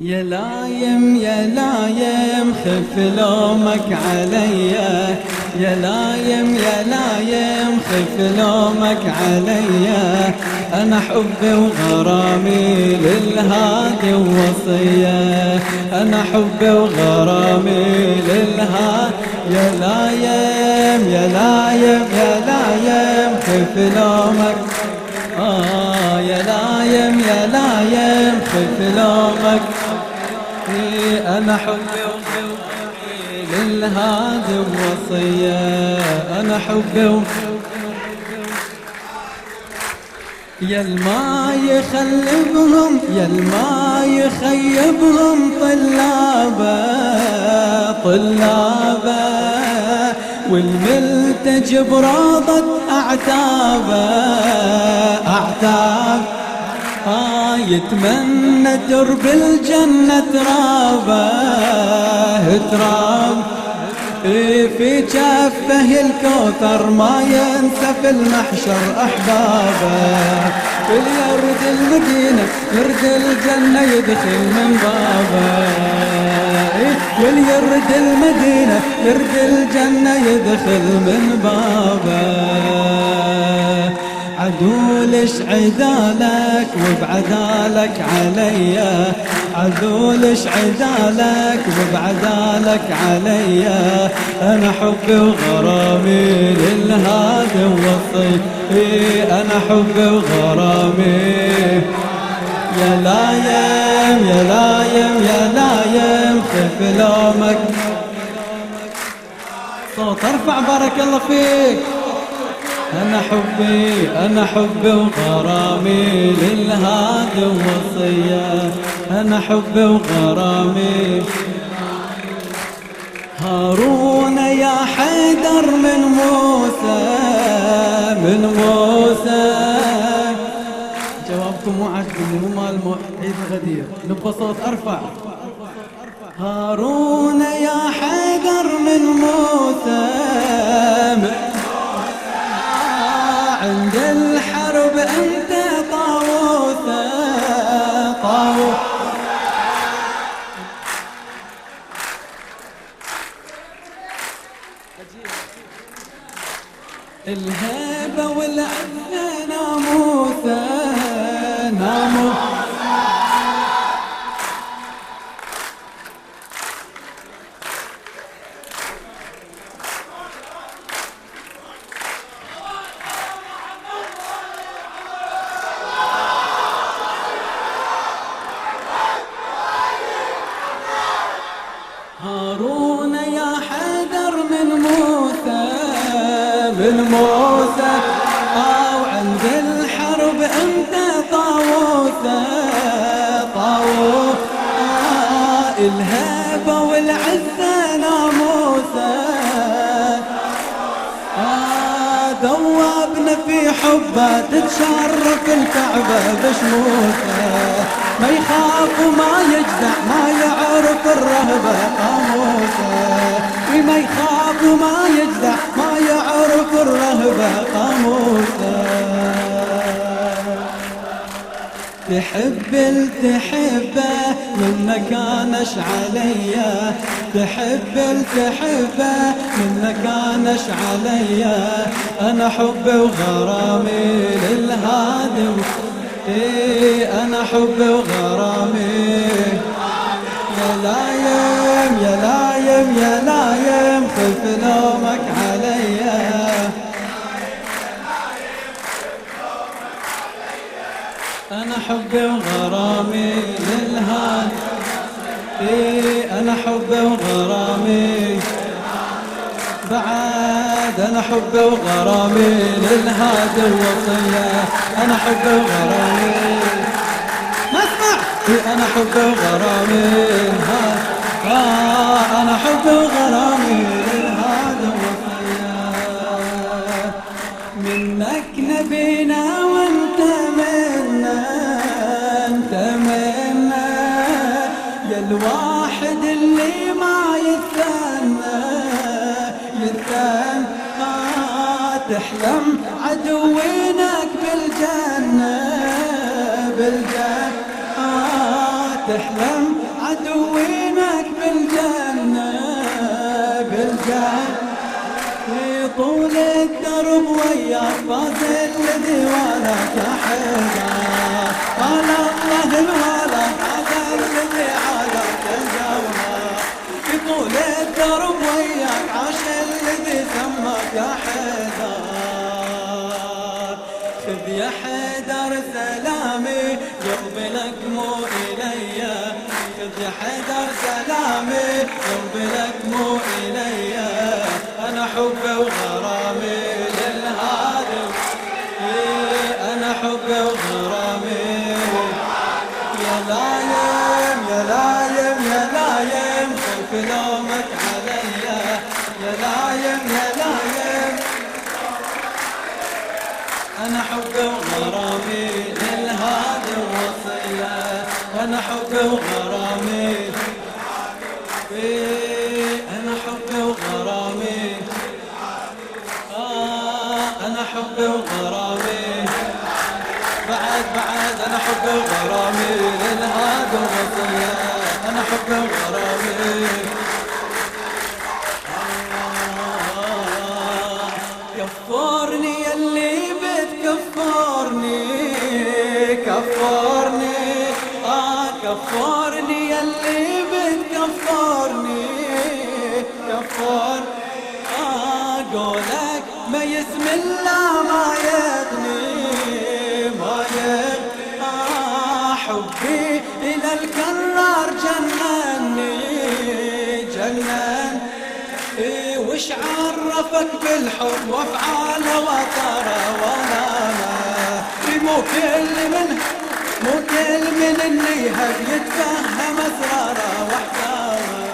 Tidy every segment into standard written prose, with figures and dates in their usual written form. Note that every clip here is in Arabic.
يا لايم يا لايم خف لومك عليا، يا لايم يا لايم خف لومك عليا. أنا حبي وغرامي للهادي ووصية، أنا حبي وغرامي للهادي. يا لايم يا لايم يا لايم خف لومك، يا لايم يا لايم خف لومك. أنا حبي وغرامي للهادي ووصية، أنا حبي يا الما يخلبهم يا الما يخيبهم طلابه طلابه، والملتج بروضة أعتابه أعتاب. يتمنى درب الجنة ترابه تراب، في جفه الكوثر ما ينسى في المحشر أحبابه. واليرد المدينة يرد الجنة يدخل من بابه، واليرد المدينة يرد الجنة يدخل من بابه. عدولش عدالك وبعدالك عليا، عدولش عدالك وبعدالك عليا. أنا حبي وغرامي للهادي ووصي، أنا حبي وغرامي. يا لايم يا لايم يا لايم خف لومك. صوت ارفع بارك الله فيك. أنا حبي وغرامي للهادي ووصية، أنا حبي وغرامي. هارون يا حيدر من موسى من موسى. جوابكم مو عاجبني، مو مال عيد غدير، نبغى صوت أرفع. هارون يا حيدر من موسى، عند الحرب أنت طاووسة طاووس. الهيبة والعزة ناموسة ناموس. هارون يا حيدر من موسى من موسى، وعند الحرب أنت طاووسة طاووس. الهيبة والعزة ناموسة، ذوابنا في حبه تتشرف الكعبة بشموسه. ما يخاف وما يجزع ما يعرف الرهبة قاموسه، وما يخاف وما يجزع ما يعرف الرهبة قاموسه. تحب التحبه منك انش عليا، تحب التحبه منك انش عليا. انا حبي وغرامي للهادي، انا حبي وغرامي. يا لايم يا لايم يا لايم خف لومك عليا. أنا حبي وغرامي للهادي، أنا حبي وغرامي. بعد أنا حبي وغرامي للهادي الوصية، أنا حبي وغرامي. ما اسمع. أنا حبي وغرامي أنا حبي وغرامي للهادي الوصية. منك نبينا وانت منا انت منا، يا الواحد اللي ما يتثنى يتثنى. تحلم عدوينك بالجنة بالجنة، تحلم عدوينك بالجنة بالجنة في طول الدرب وياك فاز الذي ولك يا حيدر قال الله الولد هذا الذي عادك الجوهر في طول الدرب وياك عاش الذي سماك يا حيدر خذ يا حيدر سلامي يقبلك مو إلي خذ يا حيدر سلامي يقبلك مو إلي أنا حبي وغرامي للهادي أنا حبي وغرامي يا لايم يا لايم يا لايم خلف لومك علي يا لايم يا لايم أنا حبي وغرامي للهادي وصية أنا حبي وغرامي أنا حبي وغرامي أنا حبي وغرامي بعد أنا حبي وغرامي للهادي وصية أنا حبي وغرامي كفرني يلي بتكفرني كفرني كفرني يلي بتكفرني كفر قولك ما يسم الله ما يغني ما يغني حبي إلى الكرار جنني جنن وش عرفك بالحب وافعاله وترى ولا مو كل من اللي هب يتفهم اسراره واحكامه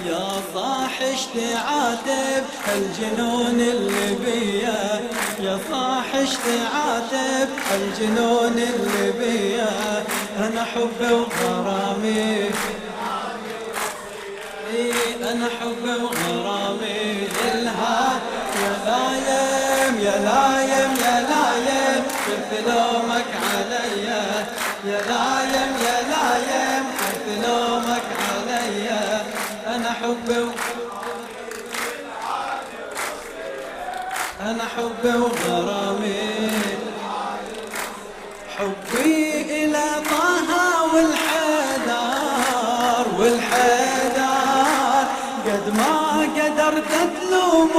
يا صاح اشتعاتب الجنون اللي بيا يا صاح اشتعاتب الجنون اللي بيا انا حبي وغرامي أنا حبي وغرامي للهاد يا لايم يا لايم يا لايم خذ لومك علي يا لايم يا لايم خذ لومك علي أنا حبي أنا حبي وغرامي حبي إلى طه والحيدر قد ما قدرت تلوم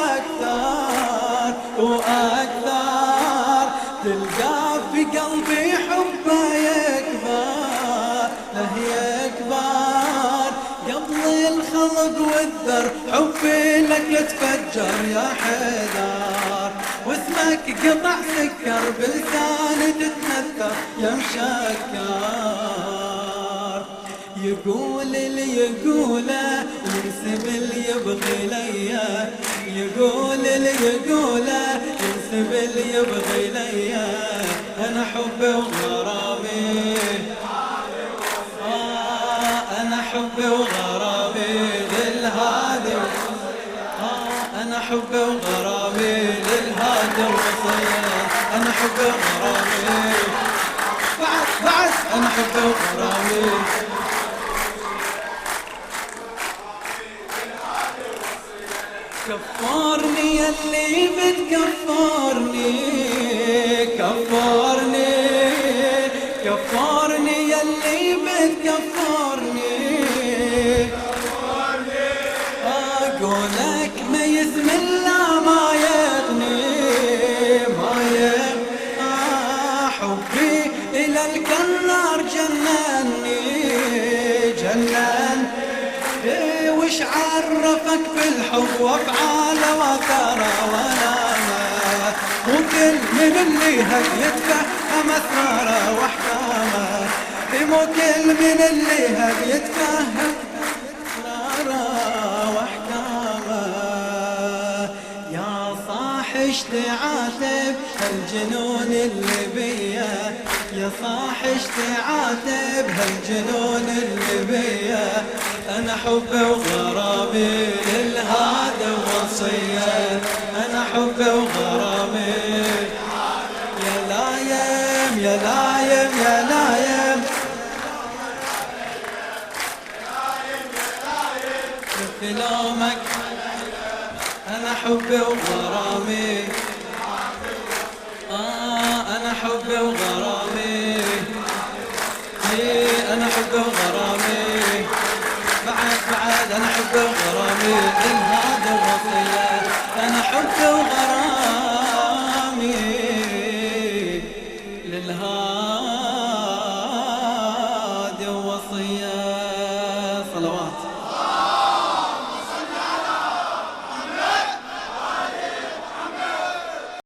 أكثر وأكثر تلقى في قلبي حبه يكبر له يكبر قبل الخلق والذر حبي لك يتفجر يا حيدر واسمك قطع سكر بلساني تتنثر يا مشكر يقول اللي يقوله ينسب اللي يبغي ليا يقول اللي يقوله ينسب اللي يبغي ليا أنا حبي وغرامي أنا حبي وغرامي للهادي أنا حبي وغرامي للهادي وصية أنا حبي وغرامي بعد أنا حبي وغرامي كفرني يلي بتكفرني كفرني كفرني يلي بتكفرني أقولك ما يسم الله ما يغني ما يغني حبي إلى الكرار جنني جنن وش عرفك بالحب وافعاله وترى ولا مو كل من اللي هب يتفهم اسراره واحكامه مو كل من اللي هب يتفهم اسراره واحكامه يا صاح اشتعاتب الجنون اللي بيا يا صاح اشتعاتب هالجنون اللي بيا أنا حبي وغرامي للهادي وصية أنا حبي وغرامي يا لايم يا لايم يا لايم لومك أنا حبي وغرامي أنا حبي وغرامي أنا حبي وغرامي بعد أنا حبي وغرامي إن هذا الوصية أنا حبي وغرامي